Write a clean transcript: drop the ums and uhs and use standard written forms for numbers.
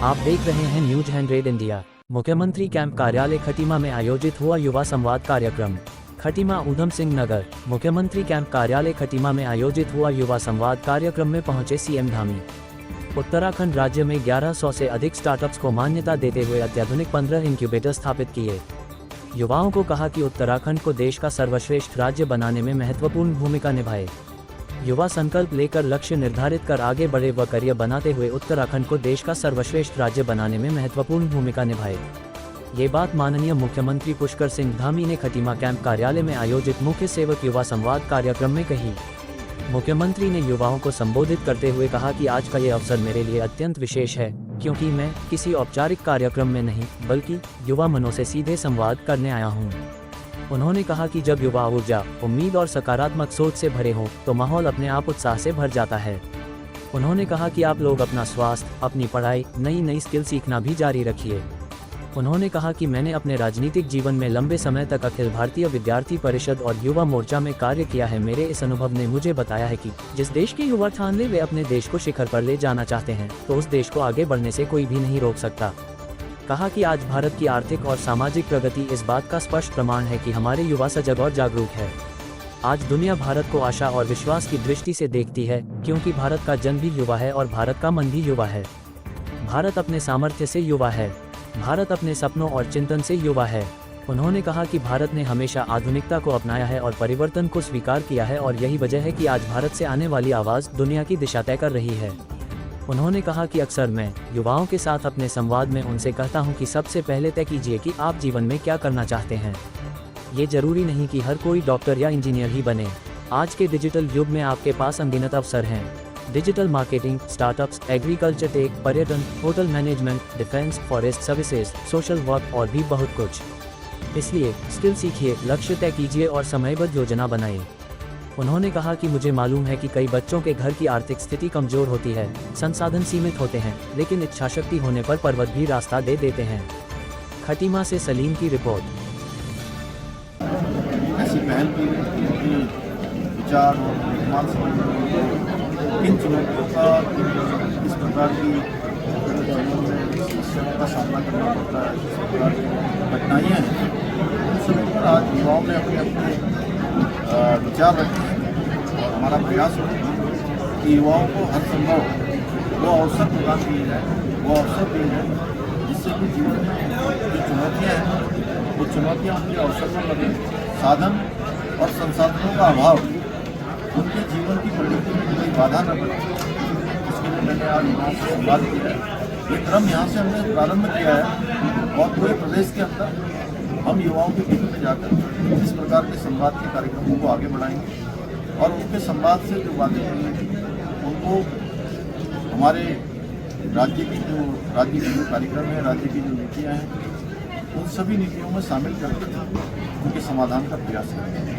आप देख रहे हैं न्यूज 100 इंडिया। मुख्यमंत्री कैंप कार्यालय खटीमा में आयोजित हुआ युवा संवाद कार्यक्रम। खटीमा ऊधम सिंह नगर। मुख्यमंत्री कैंप कार्यालय खटीमा में आयोजित हुआ युवा संवाद कार्यक्रम में पहुंचे सीएम धामी। उत्तराखंड राज्य में 1100 से अधिक स्टार्टअप्स को मान्यता देते हुए अत्याधुनिक 15 इंक्यूबेटर स्थापित किए। युवाओं को कहा कि उत्तराखंड को देश का सर्वश्रेष्ठ राज्य बनाने में महत्वपूर्ण भूमिका निभाए। युवा संकल्प लेकर लक्ष्य निर्धारित कर आगे बढ़े व करियर बनाते हुए उत्तराखंड को देश का सर्वश्रेष्ठ राज्य बनाने में महत्वपूर्ण भूमिका निभाए। ये बात माननीय मुख्यमंत्री पुष्कर सिंह धामी ने खटीमा कैंप कार्यालय में आयोजित मुख्य सेवक युवा संवाद कार्यक्रम में कही। मुख्यमंत्री ने युवाओं को संबोधित करते हुए कहा कि आज का ये अवसर मेरे लिए अत्यंत विशेष है, क्योंकि मैं किसी औपचारिक कार्यक्रम में नहीं बल्कि युवा मनों से सीधे संवाद करने आया हूँ। उन्होंने कहा कि जब युवा ऊर्जा, उम्मीद और सकारात्मक सोच से भरे हों तो माहौल अपने आप उत्साह से भर जाता है। उन्होंने कहा कि आप लोग अपना स्वास्थ्य, अपनी पढ़ाई, नई स्किल सीखना भी जारी रखिए। उन्होंने कहा कि मैंने अपने राजनीतिक जीवन में लंबे समय तक अखिल भारतीय विद्यार्थी परिषद और युवा मोर्चा में कार्य किया है। मेरे इस अनुभव ने मुझे बताया है कि जिस देश के युवा ठान ले वे अपने देश को शिखर पर ले जाना चाहते हैं तो उस देश को आगे बढ़ने से कोई भी नहीं रोक सकता। कहा कि आज भारत की आर्थिक और सामाजिक प्रगति इस बात का स्पष्ट प्रमाण है कि हमारे युवा सजग और जागरूक है। आज दुनिया भारत को आशा और विश्वास की दृष्टि से देखती है, क्योंकि भारत का जन भी युवा है और भारत का मन भी युवा है। भारत अपने सामर्थ्य से युवा है। भारत अपने सपनों और चिंतन से युवा है। उन्होंने कहा कि भारत ने हमेशा आधुनिकता को अपनाया है और परिवर्तन को स्वीकार किया है और यही वजह है कि आज भारत से आने वाली आवाज़ दुनिया की दिशा तय कर रही है। उन्होंने कहा कि अक्सर मैं युवाओं के साथ अपने संवाद में उनसे कहता हूं कि सबसे पहले तय कीजिए कि आप जीवन में क्या करना चाहते हैं। ये जरूरी नहीं कि हर कोई डॉक्टर या इंजीनियर ही बने। आज के डिजिटल युग में आपके पास अनगिनत अवसर हैं। Digital marketing, startups, agriculture tech, पर्यटन, hotel management, defence, forest services, social work और भी बहुत कुछ। इसलिए स्किल सीखिए, लक्ष्य तय कीजिए और समयबद्ध योजना बनाइए। उन्होंने कहा कि मुझे मालूम है कि कई बच्चों के घर की आर्थिक स्थिति कमजोर होती है, संसाधन सीमित होते हैं, लेकिन इच्छाशक्ति होने पर पर्वत भी रास्ता दे देते हैं। खटीमा से सलीम की रिपोर्ट। ऐसी पहल की विचार और निर्माण इन चुनौतियों का इस प्रकार की समस्याओं का सामना करना पड़ता है, इस प्रकार की कठिनाइयाँ हैं, उन सभी पर आज युवाओं ने अपने विचार रखे हैं और हमारा प्रयास हो कि युवाओं को हर संभव वो अवसर प्रदान किए जाए, वो अवसर दिए जाए जिससे कि जीवन में जो चुनौतियाँ हैं वो चुनौतियाँ उनके अवसर में बने। साधन और संसाधनों का अभाव उनके जीवन की प्रगति में कोई बाधा न बने, इसके लिए मैंने आज युवाओं से संवाद किया है। ये क्रम यहाँ से हमने प्रारंभ किया है और पूरे प्रदेश के अंदर हम युवाओं के बीच में जाकर इस प्रकार के संवाद के कार्यक्रमों को आगे बढ़ाएंगे और उनके संवाद से जो बातें मिलेंगी उनको हमारे राज्य की जो कार्यक्रम है, राज्य की जो नीतियाँ हैं, उन सभी नीतियों में शामिल करके उनके समाधान का प्रयास करेंगे।